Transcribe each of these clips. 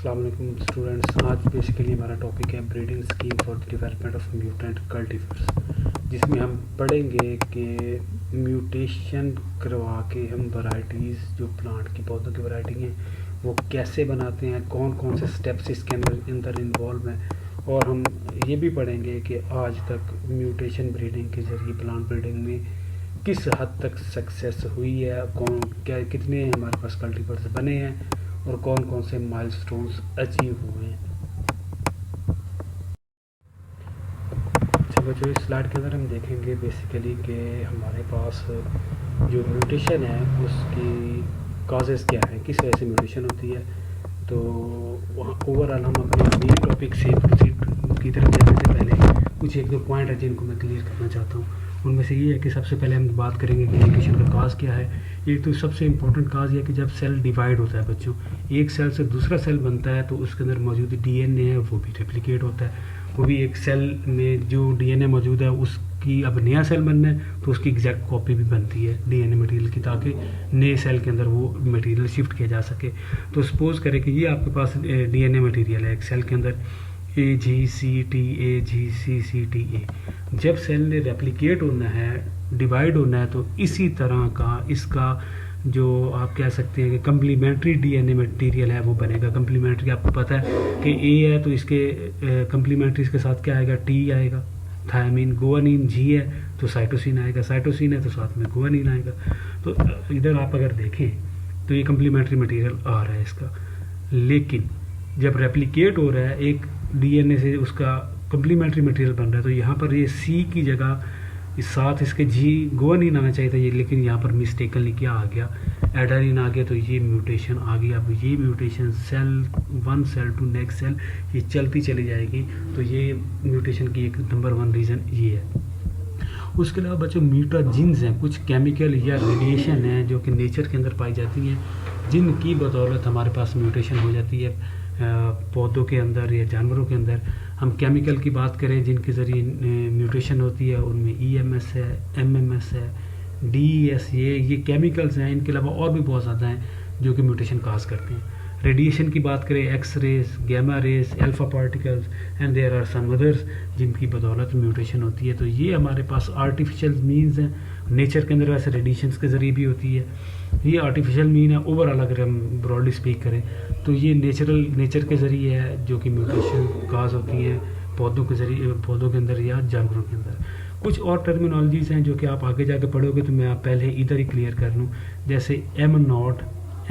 अस्सलाम वालेकुम स्टूडेंट्स। आज बेसिकली हमारा टॉपिक है breeding scheme for the development of mutant cultivars, जिसमें हम पढ़ेंगे कि म्यूटेशन करवा के हम वैराइटीज़ जो प्लांट की पौधों की वैरायटी हैं वो कैसे बनाते हैं, कौन कौन से स्टेप्स इसके अंदर इन्वॉल्व हैं, और हम ये भी पढ़ेंगे कि आज तक म्यूटेशन ब्रीडिंग के ज़रिए प्लांट ब्रीडिंग में किस हद तक सक्सेस हुई है, कौन क्या कितने हमारे पास कल्टीवर्स बने हैं और कौन कौन से माइलस्टोन्स अचीव हुए हैं। अच्छा बच्चों, इस स्लाइड के अंदर हम देखेंगे बेसिकली कि हमारे पास जो म्यूटेशन है उसकी काजेज़ क्या है, किस वजह से म्यूटेशन होती है। तो ओवरऑल हम अपने मेन टॉपिक से प्रोसीड की तरफ जाने से पहले कुछ एक दो पॉइंट है जिनको मैं क्लियर करना चाहता हूँ। उनमें से ये है कि सबसे पहले हम बात करेंगे कि म्यूटेशन का काज क्या है। एक तो सबसे इम्पोर्टेंट काज ये है कि जब सेल डिवाइड होता है बच्चों, एक सेल से दूसरा सेल बनता है तो उसके अंदर मौजूद डीएनए है वो भी रेप्लिकेट होता है। वो भी एक सेल में जो डीएनए मौजूद है उसकी अब नया सेल बनना है तो उसकी एग्जैक्ट कॉपी भी बनती है डीएनए मटेरियल की, ताकि नए सेल के अंदर वो मटेरियल शिफ्ट किया जा सके। तो सपोज करें कि ये आपके पास डीएनए मटेरियल है एक सेल के अंदर AGCTA। जब सेल ने रेप्लिकेट होना है, डिवाइड होना है, तो इसी तरह का इसका जो आप कह सकते हैं कि कम्प्लीमेंट्री डीएनए मटेरियल है वो बनेगा। कम्प्लीमेंट्री आपको पता है कि ए है तो इसके कम्प्लीमेंट्री इसके साथ क्या आएगा, टी आएगा, थायमीन, गुआनिन, जी है तो साइटोसिन आएगा, साइटोसिन है तो साथ में गुआनिन आएगा। तो इधर आप अगर देखें तो ये कम्प्लीमेंट्री मटेरियल आ रहा है इसका, लेकिन जब रेप्लिकेट हो रहा है एक डीएनए से उसका कम्प्लीमेंट्री मटेरियल बन रहा है तो यहाँ पर ये सी की जगह इस साथ इसके जी गुआनिन आना चाहिए था ये, लेकिन यहाँ पर मिस्टेकनली क्या आ गया, एडेनिन आ गया, तो ये म्यूटेशन आ गई। अब ये mutation cell one cell two next cell ये चलती चली जाएगी। तो ये म्यूटेशन की एक नंबर वन रीज़न ये है। उसके अलावा बच्चों म्यूटाजीन्स हैं, कुछ केमिकल या रेडिएशन हैं जो कि नेचर के अंदर पाई जाती हैं, जिनकी बदौलत हमारे पास म्यूटेशन हो जाती है पौधों के अंदर या जानवरों के अंदर। हम केमिकल की बात करें जिनके ज़रिए म्यूटेशन होती है, उनमें EMS है, MMS है, DES, ये केमिकल्स हैं। इनके अलावा और भी बहुत ज़्यादा हैं जो कि म्यूटेशन काज करते हैं। रेडिएशन की बात करें, X rays, gamma rays, alpha particles and there are some others जिनकी बदौलत म्यूटेशन होती है। तो ये हमारे पास आर्टिफिशियल मीन्स हैं। नेचर के अंदर वैसे रेडिएशंस के ज़रिए भी होती है, ये आर्टिफिशियल मीन है। ओवरऑल अगर हम ब्रॉडली स्पीक करें तो ये नेचर के ज़रिए है जो कि म्यूटेशन काज होती हैं पौधों के ज़रिए, पौधों के अंदर या जानवरों के अंदर। कुछ और टर्मिनोलॉजीज़ हैं जो कि आप आगे जाके पढ़ोगे तो मैं आप पहले इधर ही क्लियर कर लूँ, जैसे M0,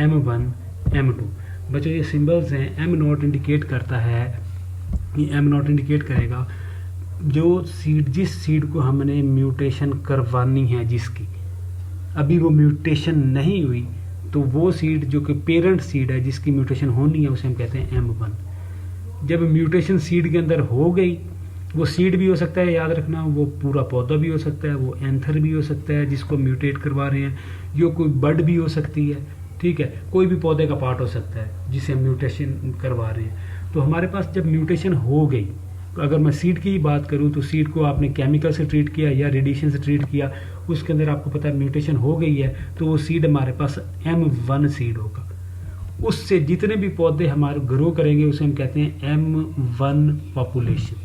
M1, M2। बच्चों ये सिंबल्स हैं। M0 इंडिकेट करता है, ये M0 इंडिकेट करेगा जो सीड, जिस सीड को हमने म्यूटेशन करवानी है, जिसकी अभी वो म्यूटेशन नहीं हुई, तो वो सीड जो कि पेरेंट सीड है जिसकी म्यूटेशन होनी है उसे हम कहते हैं M1। जब म्यूटेशन सीड के अंदर हो गई, वो सीड भी हो सकता है, याद रखना, वो पूरा पौधा भी हो सकता है, वो एंथर भी हो सकता है जिसको म्यूटेट करवा रहे हैं, यो कोई बड भी हो सकती है, ठीक है, कोई भी पौधे का पार्ट हो सकता है जिसे हम म्यूटेशन करवा रहे हैं। तो हमारे पास जब म्यूटेशन हो गई, अगर मैं सीड की बात करूं तो सीड को आपने केमिकल से ट्रीट किया या रेडिएशन से ट्रीट किया, उसके अंदर आपको पता है म्यूटेशन हो गई है, तो वो सीड हमारे पास M1 सीड होगा। उससे जितने भी पौधे हमारे ग्रो करेंगे उसे हम कहते हैं M1 पॉपुलेशन।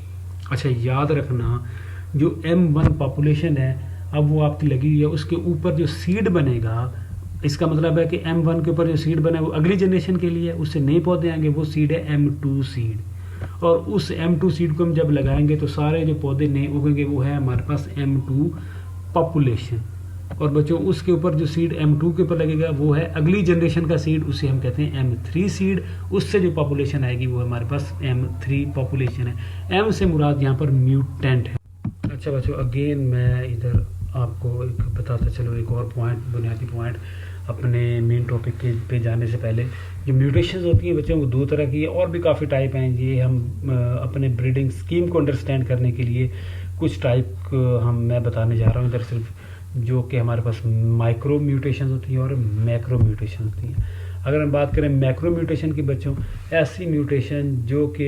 अच्छा याद रखना, जो M1 पॉपुलेशन है अब वो आपकी लगी हुई है, उसके ऊपर जो सीड बनेगा, इसका मतलब है कि M1 के ऊपर जो सीड बना है वो अगली जनरेशन के लिए, उससे नए पौधे आएंगे, वो सीड है M2 सीड। और उस M2 सीड को हम जब लगाएंगे तो सारे जो पौधे नए उगेंगे वो है हमारे पास M2 पॉपुलेशन। और बच्चों उसके ऊपर जो सीड M2 के ऊपर लगेगा वो है अगली जनरेशन का सीड, उसे हम कहते हैं M3 सीड। उससे जो पॉपुलेशन आएगी वो हमारे पास M3 पॉपुलेशन है। M से मुराद यहाँ पर म्यूटेंट है। अच्छा बच्चों, अगेन मैं इधर आपको एक बताता चलो एक और पॉइंट, बुनियादी पॉइंट अपने मेन टॉपिक के पे जाने से पहले। जो म्यूटेशंस होती हैं बच्चों वो दो तरह की है और भी काफ़ी टाइप हैं। ये हम अपने ब्रीडिंग स्कीम को अंडरस्टैंड करने के लिए कुछ टाइप मैं बताने जा रहा हूँ इधर सिर्फ, जो कि हमारे पास माइक्रो म्यूटेशन होती हैं और मैक्रो म्यूटेशन होती हैं। अगर हम बात करें मैक्रो म्यूटेशन की बच्चों, ऐसी म्यूटेशन जो कि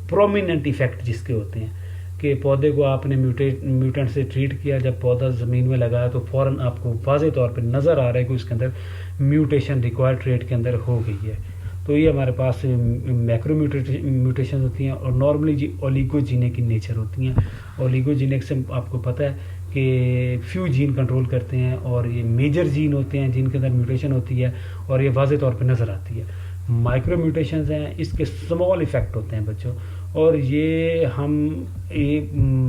प्रोमिनेंट इफेक्ट जिसके होते हैं कि पौधे को आपने म्यूटेंट से ट्रीट किया, जब पौधा ज़मीन में लगाया तो फ़ौरन आपको वाज़े तौर पे नज़र आ रहा है कि उसके अंदर म्यूटेशन रिक्वायर्ड ट्रेट के अंदर हो गई है। तो ये हमारे पास मैक्रो म्यूटेशन होती हैं, और नॉर्मली जी ओलिगोजेनिक इन नेचर होती हैं। ओलिगोजेनिक से आपको पता है कि फ्यू जीन कंट्रोल करते हैं, और ये मेजर जीन होते हैं जिनके अंदर म्यूटेशन होती है और ये वाज़े तौर पे नज़र आती है। माइक्रो म्यूटेशंस हैं, इसके स्मॉल इफ़ेक्ट होते हैं बच्चों, और ये हम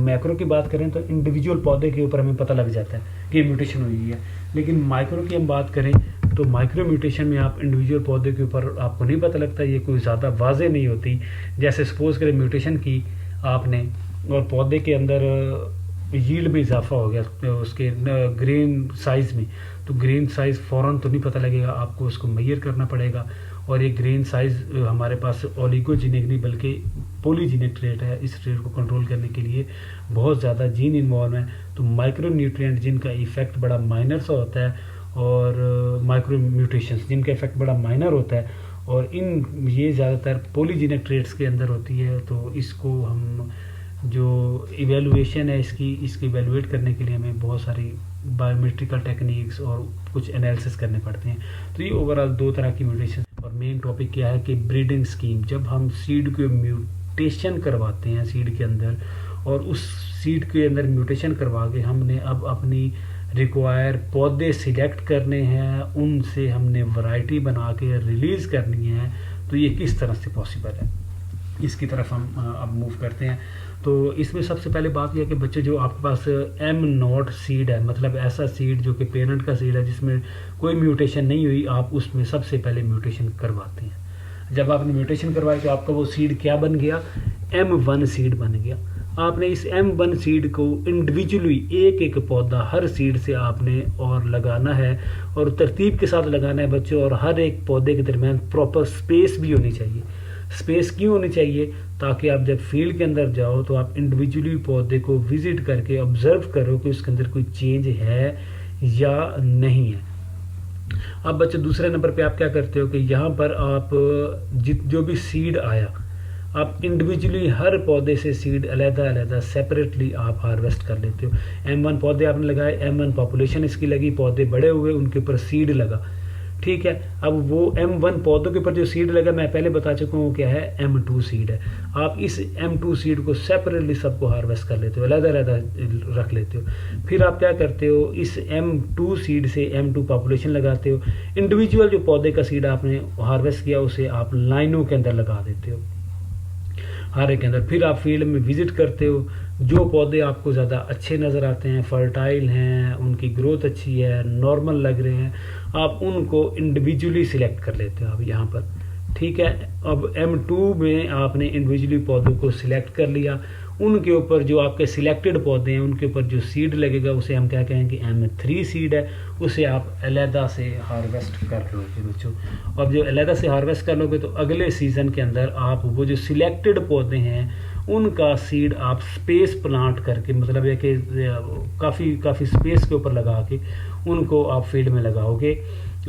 मैक्रो की बात करें तो इंडिविजुअल पौधे के ऊपर हमें पता लग जाता है कि म्यूटेशन हुई है। लेकिन माइक्रो की हम बात करें तो माइक्रो म्यूटेशन में आप इंडिविजुअल पौधे के ऊपर आपको नहीं पता लगता, ये कोई ज़्यादा वाजे नहीं होती। जैसे सपोज करें म्यूटेशन की आपने और पौधे के अंदर यील्ड में इजाफा हो गया तो उसके ग्रेन साइज़ में, तो ग्रेन साइज़ फ़ौरन तो नहीं पता लगेगा, आपको उसको मेजर करना पड़ेगा। और ये ग्रेन साइज़ हमारे पास ओलिगोजेनिक नहीं बल्कि पॉलीजेनिक ट्रेट है। इस ट्रेट को कंट्रोल करने के लिए बहुत ज़्यादा जीन इन्वॉल्व हैं। तो माइक्रो न्यूट्रिएंट जिनका इफ़ेक्ट बड़ा माइनर सा होता है, और माइक्रो म्यूटेशंस जिनका इफ़ेक्ट बड़ा माइनर होता है, और ये ज़्यादातर पॉलीजेनिक ट्रेट्स के अंदर होती है। तो इसको हम जो इवेलुएशन है इसकी इवेलुएट करने के लिए हमें बहुत सारी बायोमेट्रिकल टेक्निक्स और कुछ एनालिसिस करने पड़ते हैं। तो ये ओवरऑल 2 तरह की म्यूटेशन। और मेन टॉपिक क्या है कि ब्रीडिंग स्कीम, जब हम सीड को म्यूटेशन करवाते हैं सीड के अंदर, और उस सीड के अंदर म्यूटेशन करवा के हमने अब अपनी रिक्वायर पौधे सिलेक्ट करने हैं, उनसे हमने वैरायटी बना के रिलीज़ करनी है, तो ये किस तरह से पॉसिबल है, इसकी तरफ हम अब मूव करते हैं। तो इसमें सबसे पहले बात यह है कि बच्चे जो आपके पास M0 सीड है, मतलब ऐसा सीड जो कि पेरेंट का सीड है जिसमें कोई म्यूटेशन नहीं हुई, आप उसमें सबसे पहले म्यूटेशन करवाते हैं। जब आपने म्यूटेशन करवाई तो आपका वो सीड क्या बन गया, M1 सीड बन गया। आपने इस M1 सीड को इंडिविजुअली एक एक पौधा हर सीड से आपने और लगाना है, और तरतीब के साथ लगाना है बच्चों, और हर एक पौधे के दरमियान प्रॉपर स्पेस भी होनी चाहिए। स्पेस क्यों होनी चाहिए, ताकि आप जब फील्ड के अंदर जाओ तो आप इंडिविजुअली पौधे को विजिट करके ऑब्जर्व करो कि उसके अंदर कोई चेंज है या नहीं है। अब बच्चों दूसरे नंबर पे आप क्या करते हो कि यहाँ पर आप जो भी सीड आया, आप इंडिविजुअली हर पौधे से सीड अलग-अलग सेपरेटली आप हार्वेस्ट कर लेते हो। M1 पौधे आपने लगाए, M1 पॉपुलेशन इसकी लगी, पौधे बड़े हुए, उनके ऊपर सीड लगा, ठीक है। अब वो M1 पौधों के ऊपर जो सीड लगा मैं पहले बता चुका हूँ क्या है, M2 सीड है। आप इस M2 सीड को सेपरेटली सबको हार्वेस्ट कर लेते हो, अलग-अलग रख लेते हो। फिर आप क्या करते हो, इस M2 सीड से M2 पॉपुलेशन लगाते हो। इंडिविजुअल जो पौधे का सीड आपने हार्वेस्ट किया उसे आप लाइनों के अंदर लगा देते हो, हारे के अंदर। फिर आप फील्ड में विजिट करते हो, जो पौधे आपको ज़्यादा अच्छे नज़र आते हैं, फर्टाइल हैं, उनकी ग्रोथ अच्छी है, नॉर्मल लग रहे हैं, आप उनको इंडिविजुअली सिलेक्ट कर लेते हो आप यहाँ पर, ठीक है। अब M2 में आपने इंडिविजुअली पौधों को सिलेक्ट कर लिया, उनके ऊपर जो आपके सिलेक्टेड पौधे हैं उनके ऊपर जो सीड लगेगा उसे हम क्या कहेंगे, M3 सीड है, उसे आप अलहदा से हार्वेस्ट कर लोगे बच्चों। अब जो अलहदा से हार्वेस्ट कर लोगे तो अगले सीज़न के अंदर आप वो जो सिलेक्टेड पौधे हैं उनका सीड आप स्पेस प्लांट करके, मतलब है कि काफ़ी स्पेस के ऊपर लगा के उनको आप फील्ड में लगाओगे,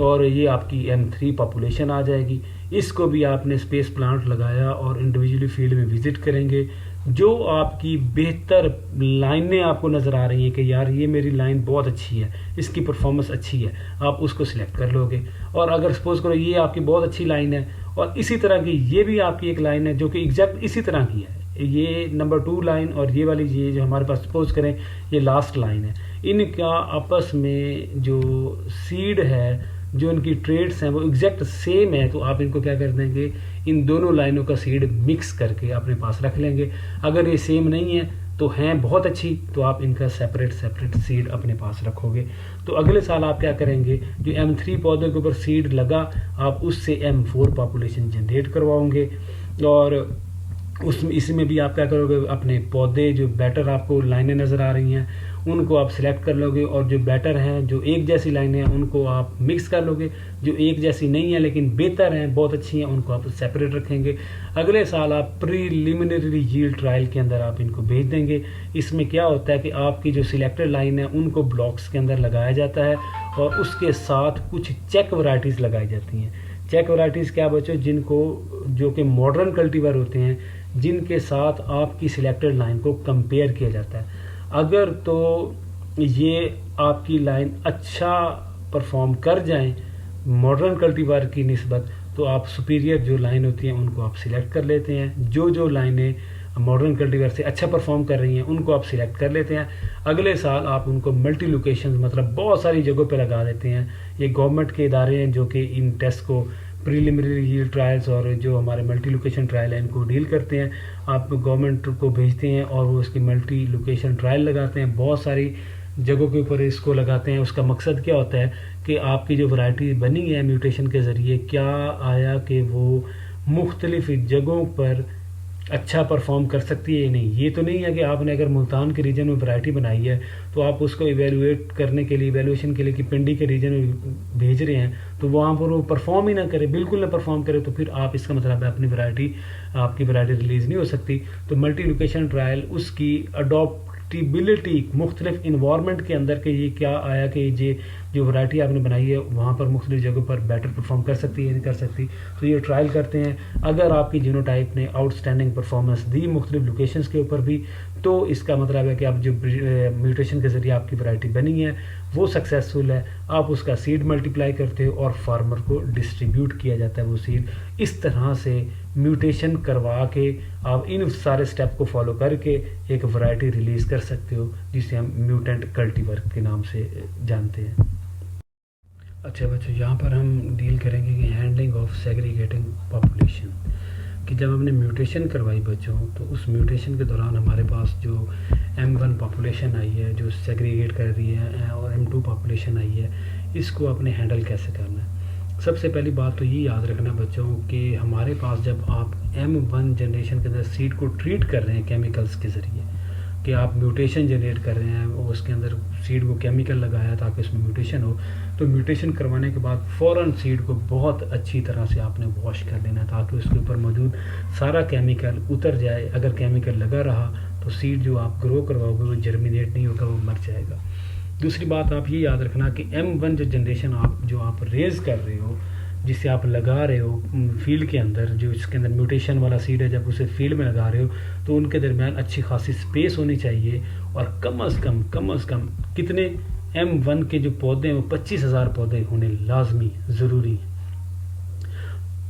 और ये आपकी M3 पॉपुलेशन आ जाएगी। इसको भी आपने स्पेस प्लांट लगाया और इंडिविजुअली फील्ड में विजिट करेंगे। जो आपकी बेहतर लाइनें आपको नज़र आ रही हैं कि यार ये मेरी लाइन बहुत अच्छी है, इसकी परफॉर्मेंस अच्छी है, आप उसको सिलेक्ट कर लोगे। और अगर सपोज करो ये आपकी बहुत अच्छी लाइन है और इसी तरह की ये भी आपकी एक लाइन है जो कि एग्जैक्ट इसी तरह की है, ये नंबर 2 लाइन और ये वाली ये जो हमारे पास सपोज करें ये लास्ट लाइन है, इनका आपस में जो सीड है, जो इनकी ट्रेड्स हैं वो एग्जैक्ट सेम है, तो आप इनको क्या कर देंगे, इन दोनों लाइनों का सीड मिक्स करके अपने पास रख लेंगे। अगर ये सेम नहीं है तो हैं बहुत अच्छी, तो आप इनका सेपरेट सीड अपने पास रखोगे। तो अगले साल आप क्या करेंगे, जो M3 पौधे के ऊपर सीड लगा आप उससे M4 पॉपुलेशन जनरेट करवाओगे, और इसमें भी आप क्या करोगे, अपने पौधे जो बेटर आपको लाइनें नज़र आ रही हैं उनको आप सिलेक्ट कर लोगे, और जो बेटर हैं जो एक जैसी लाइनें हैं उनको आप मिक्स कर लोगे, जो एक जैसी नहीं है लेकिन बेहतर हैं बहुत अच्छी हैं उनको आप सेपरेट रखेंगे। अगले साल आप प्रीलिमिनरी यील्ड ट्रायल के अंदर आप इनको भेज देंगे। इसमें क्या होता है कि आपकी जो सिलेक्टेड लाइन है उनको ब्लॉक्स के अंदर लगाया जाता है और उसके साथ कुछ चेक वैरायटीज़ लगाई जाती हैं। चेक वैरायटीज़ क्या बच्चों, जो कि मॉडर्न कल्टीवर होते हैं, जिनके साथ आपकी सिलेक्टेड लाइन को कंपेयर किया जाता है। अगर तो ये आपकी लाइन अच्छा परफॉर्म कर जाएं मॉडर्न कल्टीवर की निस्बत, तो आप सुपीरियर जो लाइन होती हैं उनको आप सिलेक्ट कर लेते हैं। जो लाइनें मॉडर्न कल्टीवेटर से अच्छा परफॉर्म कर रही हैं उनको आप सिलेक्ट कर लेते हैं। अगले साल आप उनको मल्टी लोकेशन मतलब बहुत सारी जगहों पे लगा देते हैं। ये गवर्नमेंट के इदारे हैं जो कि इन टेस्ट को प्रीलिमिनरी यील्ड ट्रायल्स और जो हमारे मल्टी लोकेशन ट्रायल है इनको डील करते हैं। आप गवर्नमेंट को भेजते हैं और वो उसकी मल्टी लोकेशन ट्रायल लगाते हैं, बहुत सारी जगहों के ऊपर इसको लगाते हैं। उसका मकसद क्या होता है कि आपकी जो वैरायटी बनी है म्यूटेशन के ज़रिए क्या आया कि वो मुख्तलिफ जगहों पर अच्छा परफॉर्म कर सकती है या नहीं। ये तो नहीं है कि आपने अगर मुल्तान के रीजन में वैरायटी बनाई है तो आप उसको इवेलुएट करने के लिए इवेलुएशन के लिए कि पिंडी के रीजन में भेज रहे हैं तो वहाँ पर वो परफॉर्म ही ना करे, बिल्कुल ना परफॉर्म करे, तो फिर आप इसका मतलब है अपनी वैरायटी आपकी वैरायटी रिलीज़ नहीं हो सकती। तो मल्टी लोकेशन ट्रायल उसकी अडॉप्टिबिलिटी मुख्तलिफ इन्वायरमेंट के अंदर के ये क्या आया कि ये जो वैरायटी आपने बनाई है वहाँ पर मुख्तलिफ जगहों पर बेटर परफॉर्म कर सकती है या नहीं कर सकती, तो ये ट्रायल करते हैं। अगर आपकी जीनोटाइप ने आउटस्टैंडिंग परफॉर्मेंस दी मुख्तलिफ लोकेशंस के ऊपर भी तो इसका मतलब है कि आप जो म्यूटेशन के ज़रिए आपकी वैरायटी बनी है वो सक्सेसफुल है। आप उसका सीड मल्टीप्लाई करते हो और फार्मर को डिस्ट्रीब्यूट किया जाता है वो सीड। इस तरह से म्यूटेशन करवा के आप इन सारे स्टेप को फॉलो करके एक वैरायटी रिलीज़ कर सकते हो जिसे हम म्यूटेंट कल्टीवर के नाम से जानते हैं। अच्छा बच्चों, यहाँ पर हम डील करेंगे कि हैंडलिंग ऑफ सेग्रीगेटिंग पॉपुलेशन, कि जब हमने म्यूटेशन करवाई बच्चों तो उस म्यूटेशन के दौरान हमारे पास जो M1 पॉपुलेशन आई है जो सेग्रीगेट कर रही है और M2 पॉपुलेशन आई है, इसको अपने हैंडल कैसे करना है। सबसे पहली बात तो ये याद रखना बच्चों कि हमारे पास जब आप M1 जनरेशन के अंदर सीड को ट्रीट कर रहे हैं केमिकल्स के ज़रिए, कि आप म्यूटेशन जनरेट कर रहे हैं और उसके अंदर सीड को केमिकल लगाया ताकि उसमें म्यूटेशन हो, तो म्यूटेशन करवाने के बाद फ़ौरन सीड को बहुत अच्छी तरह से आपने वॉश कर लेना ताकि उसके ऊपर मौजूद सारा केमिकल उतर जाए। अगर केमिकल लगा रहा तो सीड जो आप ग्रो करवाओगे वो जर्मिनेट नहीं होगा, वो मर जाएगा। दूसरी बात आप ये याद रखना कि M1 जो जनरेशन आप रेज़ कर रहे हो, जिसे आप लगा रहे हो फील्ड के अंदर, जो इसके अंदर म्यूटेशन वाला सीड है, जब उसे फील्ड में लगा रहे हो तो उनके दरमियान अच्छी खासी स्पेस होनी चाहिए और कम अज़ कम कितने M1 के जो पौधे हैं वो 25,000 पौधे होने लाजमी ज़रूरी हैं,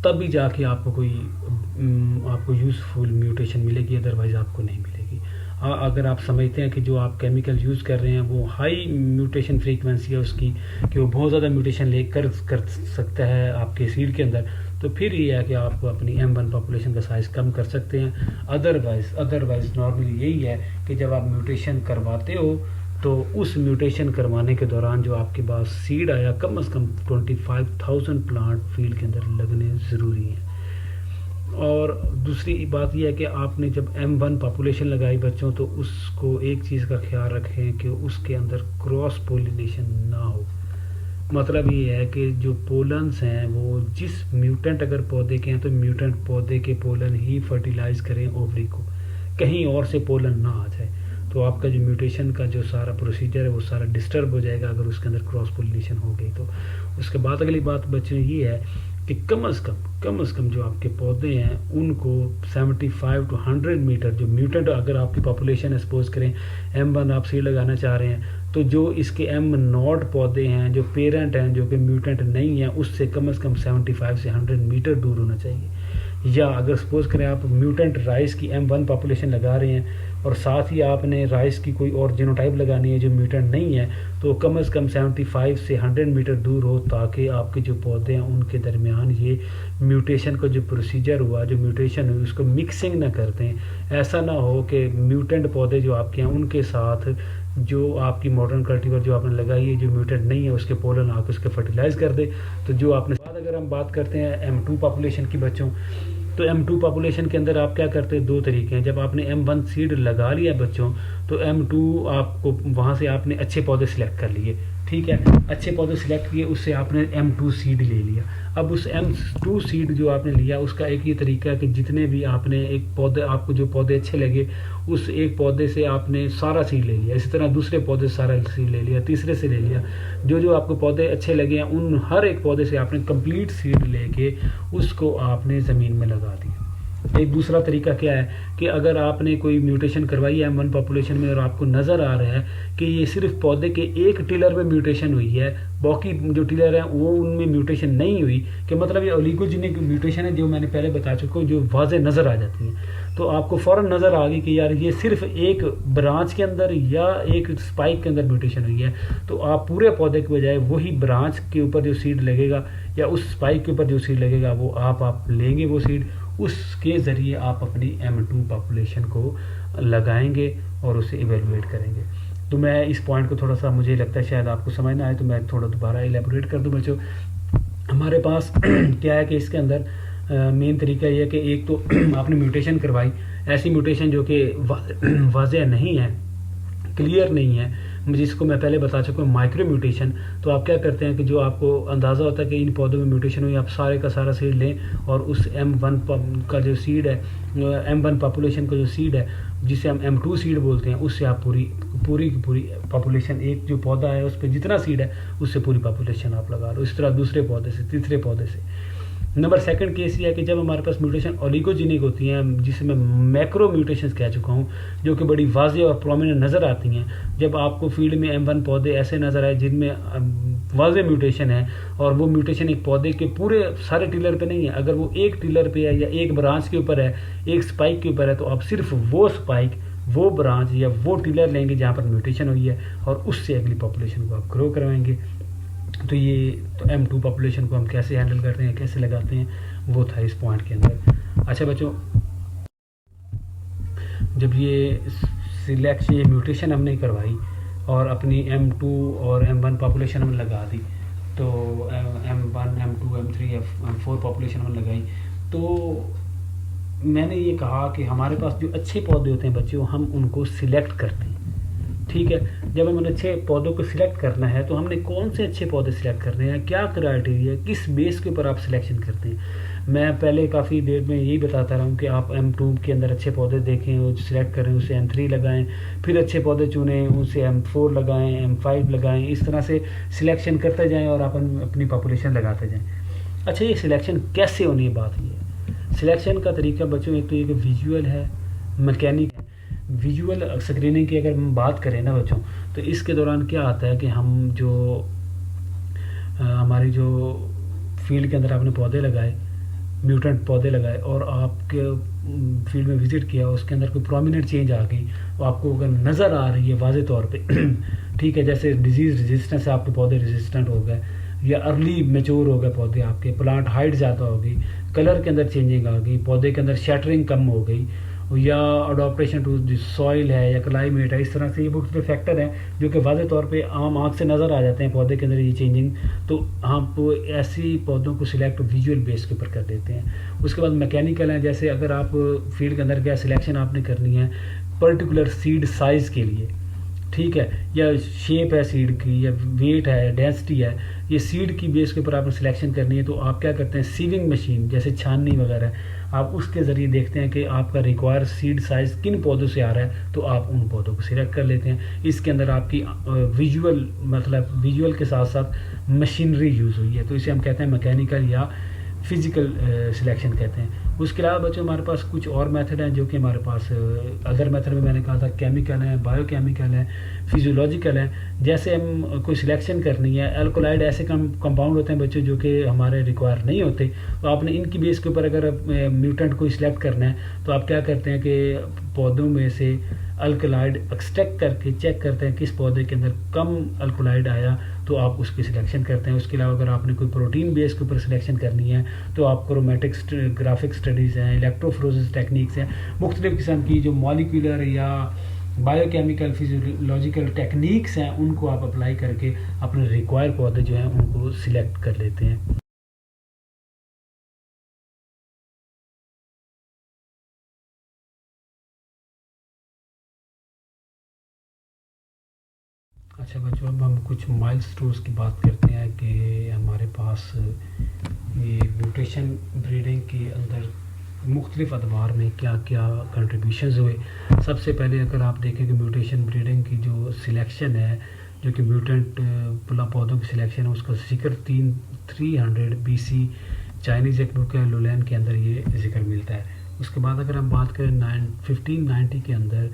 तभी जाके आपको यूज़फुल म्यूटेशन मिलेगी, अदरवाइज़ आपको नहीं मिलेगी। अगर आप समझते हैं कि जो आप केमिकल यूज़ कर रहे हैं वो हाई म्यूटेशन फ्रीक्वेंसी है उसकी, कि वो बहुत ज़्यादा म्यूटेशन कर सकता है आपके सीड के अंदर, तो फिर ये है कि आप अपनी M1 पॉपुलेशन का साइज़ कम कर सकते हैं। अदरवाइज़ नॉर्मली यही है कि जब आप म्यूटेशन करवाते हो तो उस म्यूटेशन करवाने के दौरान जो आपके पास सीड आया कम से कम 25,000 प्लांट फील्ड के अंदर लगने ज़रूरी हैं। और दूसरी बात यह है कि आपने जब M1 पॉपुलेशन लगाई बच्चों तो उसको एक चीज़ का ख्याल रखें कि उसके अंदर क्रॉस पोलिनेशन ना हो। मतलब ये है कि जो पोलन्स हैं वो जिस म्यूटेंट अगर पौधे के हैं तो म्यूटेंट पौधे के पोलन ही फर्टिलाइज़ करें ओवरी को, कहीं और से पोलन ना आ जाए, तो आपका जो म्यूटेशन का जो सारा प्रोसीजर है वो सारा डिस्टर्ब हो जाएगा अगर उसके अंदर क्रॉस पोलिनेशन हो गई तो। उसके बाद अगली बात बच्चों ये है कि कम से कम जो आपके पौधे हैं उनको 75 to 100 मीटर जो म्यूटेंट, अगर आपकी पॉपुलेशन है सपोज करें M1 आप सीड लगाना चाह रहे हैं तो जो इसके M0 पौधे हैं जो पेरेंट हैं जो कि म्यूटेंट नहीं है उससे कम 75 से 100 मीटर दूर होना चाहिए। या अगर सपोज करें आप म्यूटेंट राइस की M1 पॉपुलेशन लगा रहे हैं और साथ ही आपने राइस की कोई और जीनोटाइप लगानी है जो म्यूटेंट नहीं है तो कम से कम 75 से 100 मीटर दूर हो ताकि आपके जो पौधे हैं उनके दरमियान ये म्यूटेशन का जो प्रोसीजर हुआ, जो म्यूटेशन हुई उसको मिक्सिंग ना कर दें। ऐसा ना हो कि म्यूटेंट पौधे जो आपके हैं उनके साथ जो आपकी मॉडर्न कल्टीवर जो आपने लगाई है जो म्यूटेंट नहीं है उसके पोलन आके उसके फर्टिलाइज कर दे। तो जो आपने बाद अगर हम बात करते हैं M2 पॉपुलेशन की बच्चों, तो M2 पॉपुलेशन के अंदर आप क्या करते हैं, दो तरीके हैं। जब आपने M1 सीड लगा लिया बच्चों तो M2 आपको वहाँ से आपने अच्छे पौधे सिलेक्ट कर लिए, ठीक है, अच्छे पौधे सिलेक्ट किए, उससे आपने M2 सीड ले लिया। अब उस M2 सीड जो आपने लिया उसका एक ही तरीका है कि जितने भी आपने एक पौधे आपको जो पौधे अच्छे लगे उस एक पौधे से आपने सारा सीड ले लिया, इसी तरह दूसरे पौधे से सारा सीड ले लिया, तीसरे से ले लिया, जो आपको पौधे अच्छे लगे हैं उन हर एक पौधे से आपने कंप्लीट सीड लेके उसको आपने ज़मीन में लगा दिया। एक दूसरा तरीका क्या है कि अगर आपने कोई म्यूटेशन करवाई है M1 पॉपुलेशन में और आपको नज़र आ रहा है कि ये सिर्फ पौधे के एक टिलर में म्यूटेशन हुई है, बाकी जो टिलर हैं वो उनमें म्यूटेशन नहीं हुई, कि मतलब ये ओलिगोजेनिक म्यूटेशन है जो मैंने पहले बता चुका हूँ, जो वाज़े नज़र आ जाती हैं, तो आपको फ़ौरन नज़र आ गई कि यार ये सिर्फ एक ब्रांच के अंदर या एक स्पाइक के अंदर म्यूटेशन हुई है, तो आप पूरे पौधे के बजाय वही ब्रांच के ऊपर जो सीड लगेगा या उस स्पाइक के ऊपर जो सीड लगेगा वो आप लेंगे, वो सीड उसके ज़रिए आप अपनी M2 पॉपुलेशन को लगाएंगे और उसे इवेलुएट करेंगे। तो मैं इस पॉइंट को थोड़ा सा, मुझे लगता है शायद आपको समझ ना आए, तो मैं थोड़ा दोबारा इलेबोरेट कर दूँ बच्चों। हमारे पास क्या है कि इसके अंदर मेन तरीका ये है कि एक तो आपने म्यूटेशन करवाई, ऐसी म्यूटेशन जो कि वाज़ेह नहीं है, क्लियर नहीं है, जिसको मैं पहले बता चुका हूँ माइक्रो म्यूटेशन। तो आप क्या करते हैं कि जो आपको अंदाज़ा होता है कि इन पौधों में म्यूटेशन हुई, आप सारे का सारा सीड लें और उस M1 का जो सीड है, M1 पॉपुलेशन का जो सीड है जिसे हम M2 सीड बोलते हैं, उससे आप पूरी की पूरी पॉपुलेशन, एक जो पौधा है उस पर जितना सीड है उससे पूरी पॉपुलेशन आप लगा लो। इस तरह दूसरे पौधे से, तीसरे पौधे से। नंबर सेकंड केस ये है कि जब हमारे पास म्यूटेशन ओलिगोजेनिक होती हैं, जिसे मैं मैक्रो म्यूटेशंस कह चुका हूँ, जो कि बड़ी वाज़ेह और प्रोमिनेंट नज़र आती हैं, जब आपको फील्ड में M1 पौधे ऐसे नज़र आए जिनमें वाज़ेह म्यूटेशन है और वो म्यूटेशन एक पौधे के पूरे सारे टिलर पे नहीं है, अगर वो एक टिलर पे है या एक ब्रांच के ऊपर है, एक स्पाइक के ऊपर है, तो आप सिर्फ वो स्पाइक, वो ब्रांच या वो टिलर लेंगे जहाँ पर म्यूटेशन हुई है और उससे अगली पॉपुलेशन को आप ग्रो करवाएंगे। तो ये तो M2 पॉपुलेशन को हम कैसे हैंडल करते हैं, कैसे लगाते हैं, वो था इस पॉइंट के अंदर। अच्छा बच्चों, जब ये सिलेक्शन, ये म्यूटेशन हमने करवाई और अपनी M2 और M1 पॉपुलेशन हमने लगा दी, तो M1, M2, M3, M4 population हमने लगाई, तो मैंने ये कहा कि हमारे पास जो अच्छे पौधे होते हैं बच्चों, हम उनको सिलेक्ट करते हैं। ठीक है, जब हमें अच्छे पौधों को सिलेक्ट करना है तो हमने कौन से अच्छे पौधे सिलेक्ट करने हैं, क्या क्राइटेरिया, किस बेस के ऊपर आप सिलेक्शन करते हैं। मैं पहले काफ़ी देर में यही बताता रहा हूँ कि आप M2 के अंदर अच्छे पौधे देखें, वो सिलेक्ट करें, उसे M3 लगाएं, फिर अच्छे पौधे चुनें, उसे M4 लगाएं, M5 लगाएं, इस तरह से सिलेक्शन करते जाएँ और आप अपनी पॉपुलेशन लगाते जाएँ। अच्छा, ये सिलेक्शन कैसे होनी है, बात ये है। सिलेक्शन का तरीका बच्चों एक तो ये कि विजुअल है, मैकेनिक है। विजुअल स्क्रीनिंग की अगर हम बात करें ना बच्चों, तो इसके दौरान क्या आता है कि हम जो हमारी जो फील्ड के अंदर आपने पौधे लगाए, म्यूटेंट पौधे लगाए और आपके फील्ड में विज़िट किया, उसके अंदर कोई प्रोमिनेंट चेंज आ गई, वो आपको अगर नज़र आ रही है वाज़े तौर पे ठीक है, जैसे डिजीज़ रेजिस्टेंस से आपके पौधे रेजिस्टेंट हो गए या अर्ली मेच्योर हो गए पौधे, आपके प्लांट हाइट ज़्यादा हो गई, कलर के अंदर चेंजिंग आ गई, पौधे के अंदर शैटरिंग कम हो गई, या अडोप्टेशन टू सॉइल है या क्लाइमेट है, इस तरह से ये मुख्तलिफ फैक्टर हैं जो कि वाज़े तौर पे आम आँख से नज़र आ जाते हैं पौधे के अंदर ये चेंजिंग। तो हम ऐसी पौधों को सिलेक्ट विजुअल बेस के ऊपर कर देते हैं। उसके बाद मैकेनिकल है, जैसे अगर आप फील्ड के अंदर क्या सिलेक्शन आपने करनी है पर्टिकुलर सीड साइज़ के लिए, ठीक है, या शेप है सीड की, या वेट है, डेंसिटी है, ये सीड की बेस के ऊपर आपने सिलेक्शन करनी है, तो आप क्या करते हैं, सीविंग मशीन जैसे छाननी वगैरह, आप उसके ज़रिए देखते हैं कि आपका रिक्वायर सीड साइज़ किन पौधों से आ रहा है, तो आप उन पौधों को सिलेक्ट कर लेते हैं। इसके अंदर आपकी विजुअल, मतलब विजुअल के साथ साथ मशीनरी यूज़ हुई है, तो इसे हम कहते हैं मैकेनिकल या फिज़िकल सिलेक्शन कहते हैं। उसके अलावा बच्चों हमारे पास कुछ और मेथड हैं जो कि हमारे पास अदर मेथड में मैंने कहा था केमिकल है, बायोकेमिकल है, फिजियोलॉजिकल है। जैसे हम कोई सिलेक्शन करनी है, अल्कोलाइड ऐसे कंपाउंड होते हैं बच्चों जो कि हमारे रिक्वायर नहीं होते, तो आपने इनकी बेस के ऊपर अगर म्यूटेंट को सिलेक्ट करना है तो आप क्या करते हैं कि पौधों में से अल्कोलाइड एक्सट्रैक्ट करके चेक करते हैं किस पौधे के अंदर कम अल्कोलाइड आया, तो आप उसकी सिलेक्शन करते हैं। उसके अलावा अगर आपने कोई प्रोटीन बेस के ऊपर सिलेक्शन करनी है तो आप क्रोमेटिक ग्राफिक स्टडीज़ हैं, इलेक्ट्रोफ्रोरेसिस टेक्निक्स हैं, मुख्तलिफ़ किस्म की जो मॉलिक्यूलर या बायोकेमिकल फिजियोलॉजिकल टेक्निक्स हैं, उनको आप अप्लाई करके अपने रिक्वायर पौधे जो हैं उनको सिलेक्ट कर लेते हैं। अच्छा बच्चों, अब हम कुछ माइलस्टोन्स की बात करते हैं कि हमारे पास ये म्यूटेशन ब्रीडिंग के अंदर मुख्तलिफ़ अदवार में क्या क्या कंट्रीब्यूशंस हुए। सबसे पहले अगर आप देखें कि म्यूटेशन ब्रीडिंग की जो सिलेक्शन है, जो कि म्यूटेंट पौधों की सिलेक्शन है, उसका जिक्र 300 BC चाइनीज़ एक बुक है लुलैन के अंदर ये जिक्र मिलता है। उसके बाद अगर हम बात करें 1590 के अंदर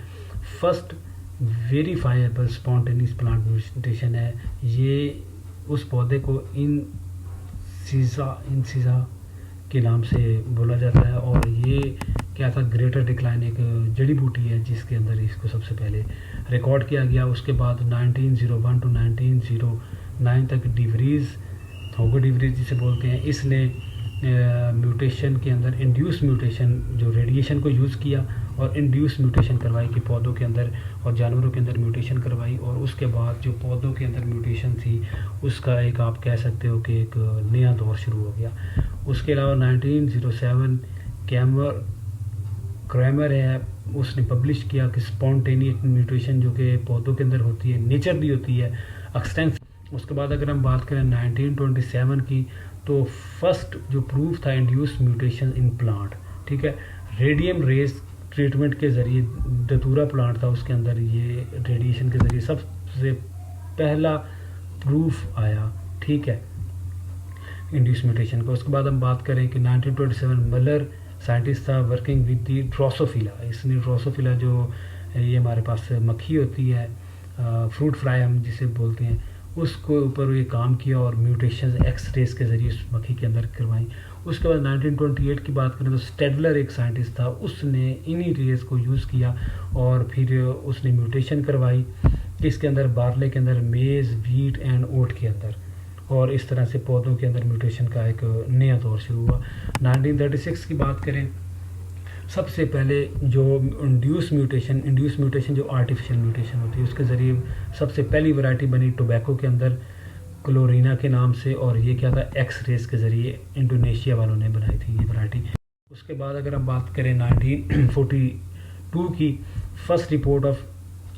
first verifiable spontaneous plant mutation है। ये उस पौधे को इंसिसा के नाम से बोला जाता है, और ये क्या था, ग्रेटर डिक्लाइन एक जड़ी बूटी है जिसके अंदर इसको सबसे पहले रिकॉर्ड किया गया। उसके बाद 1901 टू 1909 तक डिवरीज, होगो डिवरीज जिसे बोलते हैं, इसने म्यूटेशन के अंदर इंड्यूस म्यूटेशन जो रेडिएशन को यूज़ किया और इंड्यूस म्यूटेशन करवाई कि पौधों के अंदर और जानवरों के अंदर म्यूटेशन करवाई, और उसके बाद जो पौधों के अंदर म्यूटेशन थी उसका एक आप कह सकते हो कि एक नया दौर शुरू हो गया। उसके अलावा 1907 क्रैमर है, उसने पब्लिश किया कि स्पॉन्टेनियस म्यूटेशन जो कि पौधों के अंदर होती है, नेचर भी होती है, एक्सटेंसिव। उसके बाद अगर हम बात करें 1927 की, तो फर्स्ट जो प्रूफ था इंड्यूस म्यूटेशन इन प्लांट, ठीक है, रेडियम रेज ट्रीटमेंट के ज़रिए, दतूरा प्लांट था उसके अंदर ये रेडिएशन के ज़रिए सबसे पहला प्रूफ आया, ठीक है, इंड्यूस म्यूटेशन को। उसके बाद हम बात करें कि 1927 मलर साइंटिस्ट था वर्किंग विद दी ड्रोसोफिला, इसने ड्रोसोफिला जो ये हमारे पास मक्खी होती है, फ्रूट फ्लाई हम जिसे बोलते हैं, उसको ऊपर ये काम किया और म्यूटेशन एक्स-रेज के ज़रिए उस मक्खी के अंदर करवाई। उसके बाद 1928 की बात करें तो स्टेडलर एक साइंटिस्ट था, उसने इन्हीं रेज को यूज़ किया और फिर उसने म्यूटेशन करवाई इसके अंदर, बार्ले के अंदर, मेज़, वीट एंड ओट के अंदर, और इस तरह से पौधों के अंदर म्यूटेशन का एक नया दौर शुरू हुआ। 1936 की बात करें, सबसे पहले जो इंड्यूस म्यूटेशन जो आर्टिफिशियल म्यूटेशन होती है उसके ज़रिए सबसे पहली वैरायटी बनी टोबैको के अंदर क्लोरीना के नाम से, और ये क्या था, एक्स रेज के ज़रिए इंडोनेशिया वालों ने बनाई थी ये वैरायटी। उसके बाद अगर हम बात करें 1942 की, first report of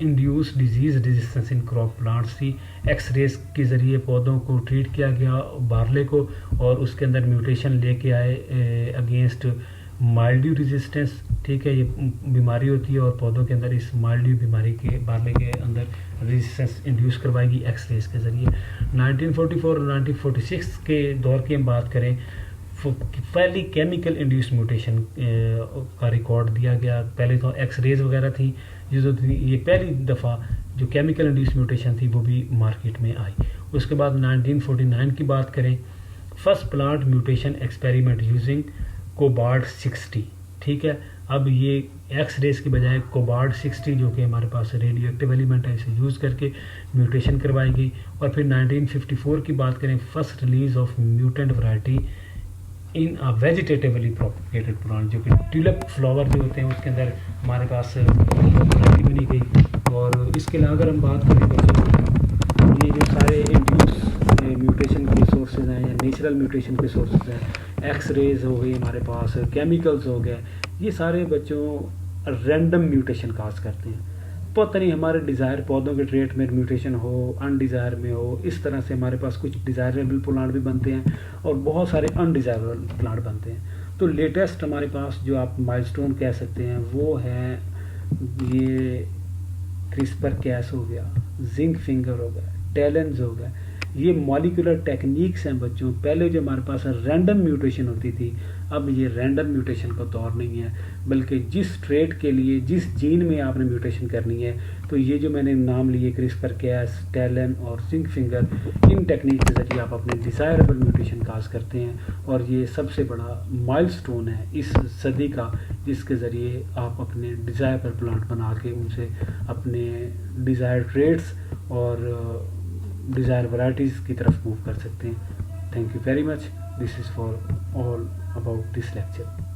induce disease resistance in crop plants थी, एक्स रेज के ज़रिए पौधों को ट्रीट किया गया बार्ले को, और उसके अंदर म्यूटेशन लेके आए अगेंस्ट माइल्ड्यू रेजिस्टेंस, ठीक है, ये बीमारी होती है और पौधों के अंदर इस माइल्ड्यू बीमारी के बार्ले के अंदर रेजिस्टेंस इंड्यूस करवाएगी एक्स रेज के ज़रिए। 1944 और 1946 के दौर की हम बात करें, पहली केमिकल इंड्यूस म्यूटेशन का रिकॉर्ड दिया गया। पहले तो एक्स रेज वगैरह थी, ये पहली दफ़ा जो केमिकल इंड्यूस म्यूटेशन थी वो भी मार्केट में आई। उसके बाद 1949 की बात करें, first plant mutation experiment using cobalt 60, ठीक है, अब ये एक्स रेज की बजाय कोबार्ड 60 जो कि हमारे पास रेडियो एक्टिव एलिमेंट है, इसे यूज़ करके म्यूटेशन करवाई गई। और फिर 1954 की बात करें, first release of mutant variety in a vegetatively propagated plant, जो कि ट्यूलिप फ्लावर जो होते हैं उसके अंदर हमारे पास वैरायटी बनी गई। और इसके अलावा अगर हम बात करें बच्चों, ये जो सारे इंड्यूस म्यूटेशन के सोर्सेज हैं या नेचुरल म्यूटेशन के सोर्सेज हैं, एक्स रेज हो गई हमारे पास, केमिकल्स हो गए, ये सारे बच्चों रैंडम म्यूटेशन काज करते हैं। पता नहीं हमारे डिज़ायर पौधों के ट्रेट में म्यूटेशन हो, अनडिज़ायर में हो, इस तरह से हमारे पास कुछ डिज़ायरेबल प्लांट भी बनते हैं और बहुत सारे अनडिज़ायरेबल प्लांट बनते हैं। तो लेटेस्ट हमारे पास जो आप माइलस्टोन कह सकते हैं वो है ये क्रिस्पर-कैस हो गया, जिंक फिंगर हो गया, टैलेंस हो गया, ये मॉलिक्यूलर टेक्निक्स हैं बच्चों। पहले जो हमारे पास रैंडम म्यूटेशन होती थी, अब ये रैंडम म्यूटेशन का दौर नहीं है, बल्कि जिस ट्रेट के लिए जिस जीन में आपने म्यूटेशन करनी है, तो ये जो मैंने नाम लिए क्रिस्पर-कैस, टैलेन और जिंक फिंगर, इन टेक्निक के ज़रिए आप अपने डिज़ायरेबल म्यूटेशन काज करते हैं। और ये सबसे बड़ा माइलस्टोन है इस सदी का, जिसके ज़रिए आप अपने डिज़ायरेबल प्लांट बना के उनसे अपने डिज़ायर ट्रेट्स और डिज़ायर वैराइटीज़ की तरफ मूव कर सकते हैं। Thank you very much. This is for all about this lecture.